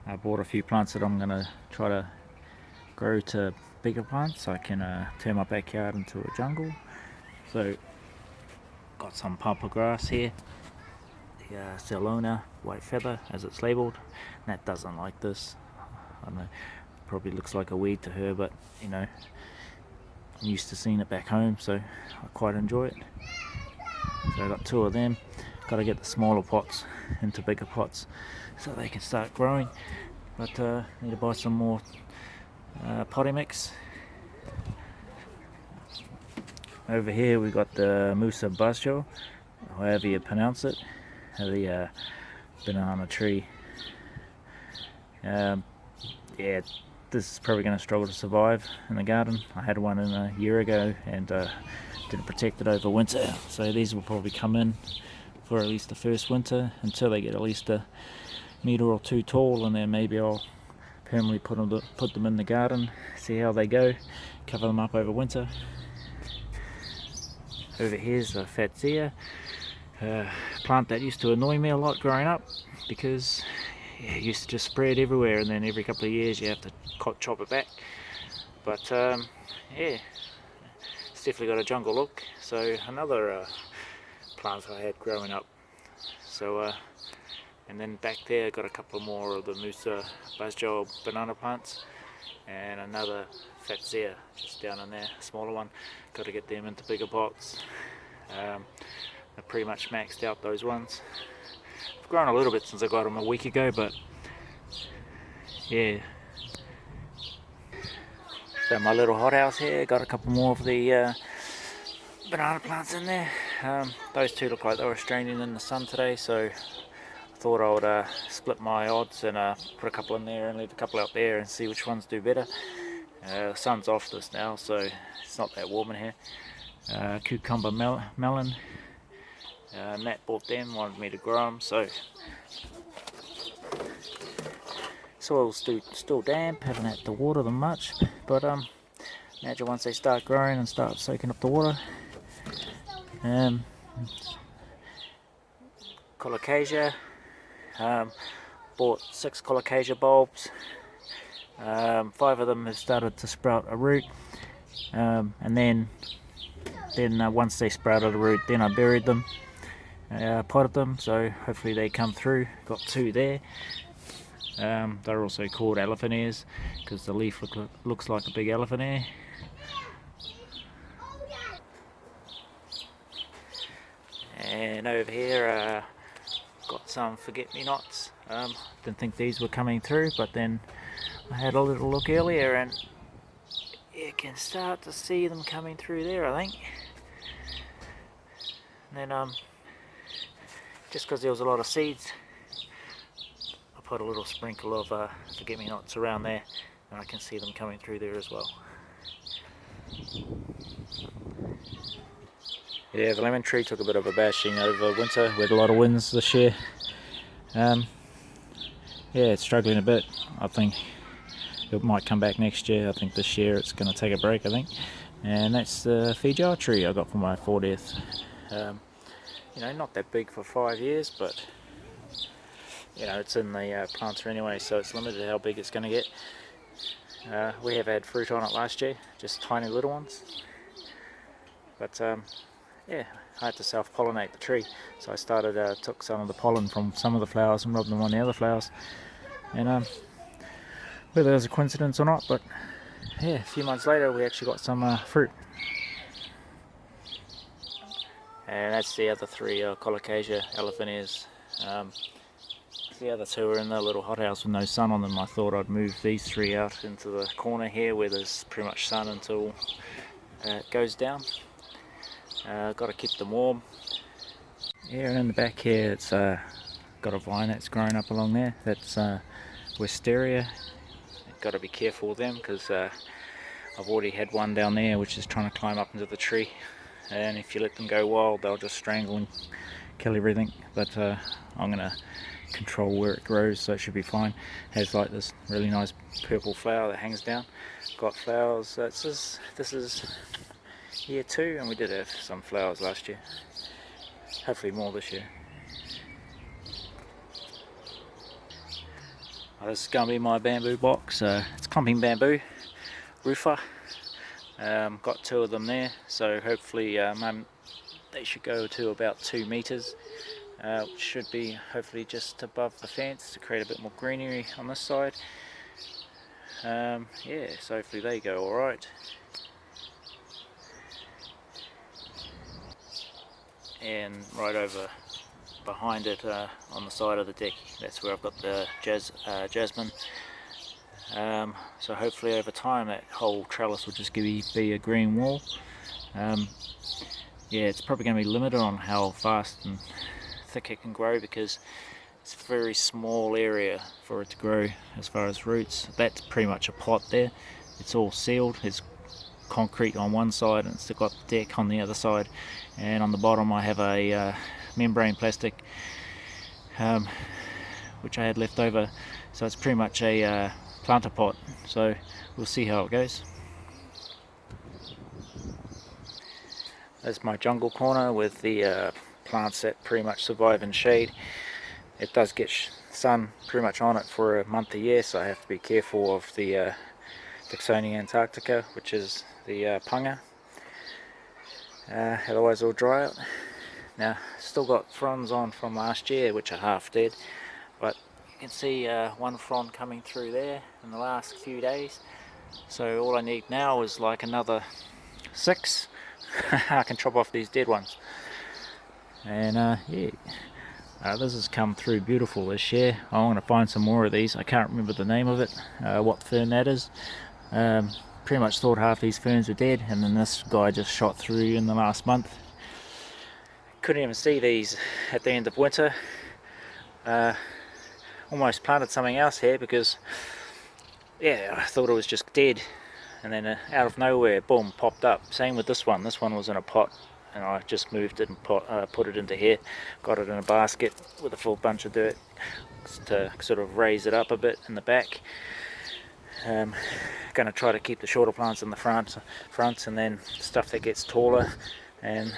I bought a few plants that I'm going to try to grow to bigger plants so I can turn my backyard into a jungle. So got some pampa grass here, the Celona white feather as it's labelled. Nat doesn't like this. I don't know, probably looks like a weed to her, but you know, I'm used to seeing it back home, so I quite enjoy it. So I got two of them. Got to get the smaller pots into bigger pots so they can start growing. But need to buy some more potting mix. Over here we got the Musa Basjo, however you pronounce it, the banana tree. Yeah, this is probably going to struggle to survive in the garden. I had one in a year ago and didn't protect it over winter, so these will probably come in for at least the first winter until they get at least a metre or two tall, and then maybe I'll permanently put them in the garden, see how they go, cover them up over winter. Over here's a Fatsia, plant that used to annoy me a lot growing up because it used to just spread everywhere, and then every couple of years you have to chop it back. But yeah, it's definitely got a jungle look. So another plant I had growing up. So and then back there I got a couple more of the Musa Basjo banana plants and another Fatsia just down in there, a smaller one. Got to get them into bigger pots. I pretty much maxed out those ones. I've grown a little bit since I got them a week ago, but yeah. So my little hothouse here, got a couple more of the banana plants in there. Those two look like they were straining in the sun today, so I thought I would split my odds and put a couple in there and leave a couple out there and see which ones do better. The sun's off this now, so it's not that warm in here. Cucumber melon. Nat bought them, wanted me to grow them, so soil's still damp, haven't had to water them much, but imagine once they start growing and start soaking up the water. Colocasia, bought 6 colocasia bulbs. 5 of them have started to sprout a root, and then once they sprouted a root, then I buried them, potted them, so hopefully they come through. Got 2 there. They're also called elephant ears because the leaf looks like a big elephant ear. And over here got some forget-me-nots. Didn't think these were coming through, but then I had a little look earlier and you can start to see them coming through there, I think. And then just because there was a lot of seeds, I put a little sprinkle of forget-me-nots around there, and I can see them coming through there as well. Yeah, the lemon tree took a bit of a bashing over winter. We had a lot of winds this year. Yeah, it's struggling a bit. I think it might come back next year. I think this year it's going to take a break, I think. And that's the Feijoa tree I got for my 40th. You know, not that big for 5 years, but you know, it's in the planter anyway, so it's limited how big it's going to get. We have had fruit on it last year, just tiny little ones. But yeah, I had to self-pollinate the tree, so I took some of the pollen from some of the flowers and rubbed them on the other flowers. And whether it was a coincidence or not, but yeah, a few months later we actually got some fruit. And that's the other 3 colocasia elephant ears. The other 2 are in the little hothouse with no sun on them. I thought I'd move these 3 out into the corner here where there's pretty much sun until it goes down. Got to keep them warm. Yeah, and in the back here it's got a vine that's growing up along there. That's wisteria. Got to be careful with them because I've already had one down there which is trying to climb up into the tree, and if you let them go wild they'll just strangle and kill everything. But I'm going to control where it grows, so it should be fine. Has like this really nice purple flower that hangs down. Got flowers. This is year 2, and we did have some flowers last year. Hopefully more this year. This is going to be my bamboo box. It's clumping bamboo, roofer. Got 2 of them there, so hopefully they should go to about 2 meters. Which should be hopefully just above the fence to create a bit more greenery on this side. Yeah, so hopefully they go alright. And right over behind it on the side of the deck, that's where I've got the jasmine. So hopefully over time that whole trellis will just be a green wall. Yeah, it's probably going to be limited on how fast and thick it can grow because it's a very small area for it to grow as far as roots. That's pretty much a pot there. It's all sealed. It's concrete on one side and it's got the deck on the other side, and on the bottom I have a membrane plastic which I had left over, so it's pretty much a planter pot, so we'll see how it goes. That's my jungle corner with the plants that pretty much survive in shade. It does get sun pretty much on it for a month a year, so I have to be careful of the Dicksonia antarctica, which is the punga. Otherwise it'll dry out. Now, still got fronds on from last year, which are half dead, but you can see one frond coming through there in the last few days. So all I need now is like another 6. I can chop off these dead ones. And yeah, this has come through beautiful this year. I want to find some more of these. I can't remember the name of it, what fern that is. Pretty much thought half these ferns were dead, and then this guy just shot through in the last month. Couldn't even see these at the end of winter. Almost planted something else here because, yeah, I thought it was just dead, and then out of nowhere, boom, popped up. Same with this one. This one was in a pot, and I just moved it and put it into here. Got it in a basket with a full bunch of dirt to sort of raise it up a bit in the back. Going to try to keep the shorter plants in the front, and then stuff that gets taller and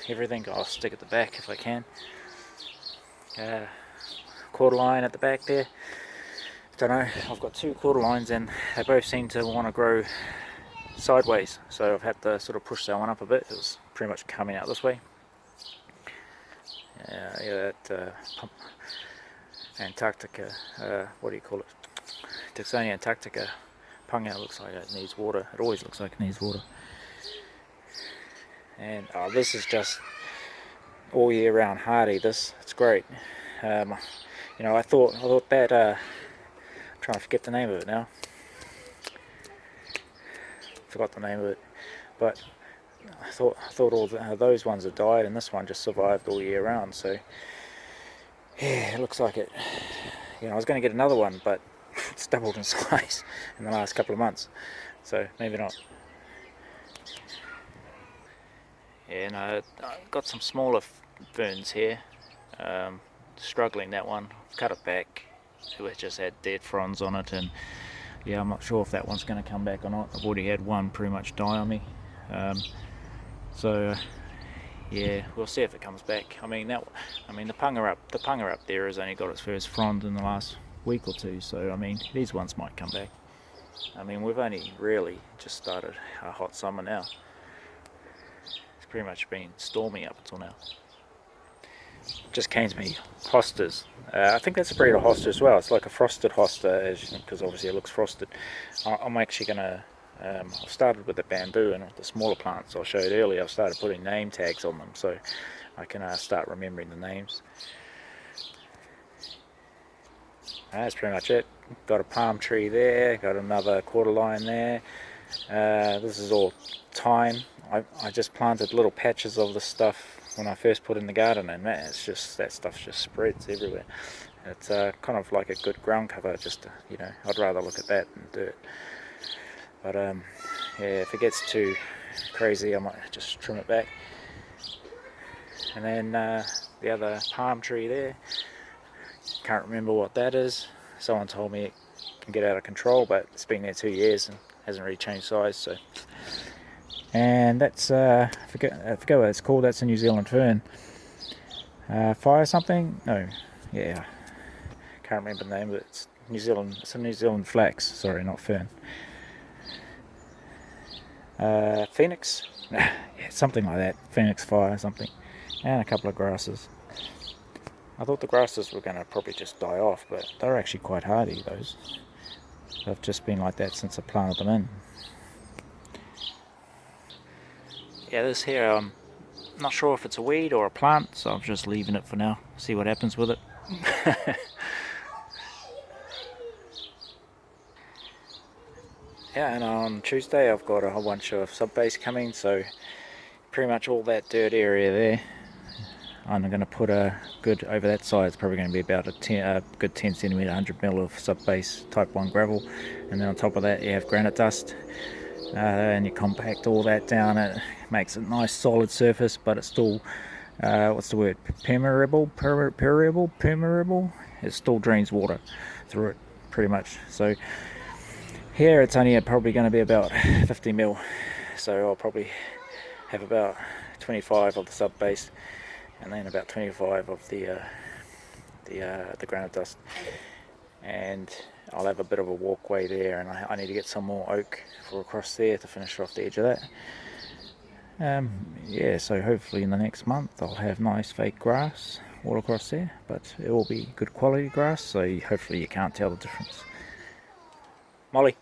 everything I'll stick at the back if I can. Quarter line at the back there. Don't know, I've got 2 quarter lines and they both seem to want to grow sideways, so I've had to sort of push that one up a bit. It was pretty much coming out this way. Yeah, that Antarctica, what do you call it? Dicksonia antarctica punga looks like it needs water. It always looks like it needs water. And this is just all year round hardy. It's great. You know, I thought that I'm trying to forget the name of it now. Forgot the name of it, but I thought all those ones had died, and this one just survived all year round. So yeah, it looks like it. You know, I was going to get another one, but it's doubled in size in the last couple of months, so maybe not. Yeah, no, I've got some smaller ferns here. Struggling, that one. Cut it back. It just had dead fronds on it, and yeah, I'm not sure if that one's going to come back or not. I've already had one pretty much die on me. So yeah, we'll see if it comes back. I mean, the punga up there has only got its first frond in the last week or 2, so I mean, these ones might come back. I mean, we've only really just started a hot summer now. It's pretty much been stormy up until now. Just came to me hostas. I think that's a breed of hosta as well. It's like a frosted hosta, because obviously it looks frosted. I'm actually gonna I've started with the bamboo, and the smaller plants I showed earlier I've started putting name tags on them so I can start remembering the names. That's pretty much it. Got a palm tree there, got another quarter line there. This is all thyme. I just planted little patches of this stuff when I first put in the garden, and man, it's just, that stuff just spreads everywhere. It's kind of like a good ground cover, just to, you know, I'd rather look at that than dirt. But yeah, if it gets too crazy I might just trim it back. And then the other palm tree there, can't remember what that is. Someone told me it can get out of control, but it's been there 2 years and hasn't really changed size. So, and that's I forget what it's called. That's a New Zealand fern. Fire something? No, yeah, can't remember the name of it. It's New Zealand. It's a New Zealand flax. Sorry, not fern. Phoenix. Yeah, something like that. Phoenix fire, something, and a couple of grasses. I thought the grasses were going to probably just die off, but they're actually quite hardy. Those. They've just been like that since I planted them in. Yeah, this here, I'm not sure if it's a weed or a plant, so I'm just leaving it for now. See what happens with it. Yeah, and on Tuesday I've got a whole bunch of sub-base coming, so pretty much all that dirt area there, I'm going to put a good, over that side it's probably going to be about a good 10 centimetre 100 mil of sub-base type 1 gravel, and then on top of that you have granite dust, and you compact all that down. It makes a nice solid surface, but it's still what's the word, permeable. It still drains water through it pretty much. So here it's only probably going to be about 50 mil, so I'll probably have about 25 of the sub base and then about 25 of the granite dust, and I'll have a bit of a walkway there, and I need to get some more oak for across there to finish off the edge of that. Yeah, so hopefully in the next month I'll have nice fake grass all across there, but it will be good quality grass, so hopefully you can't tell the difference. Molly.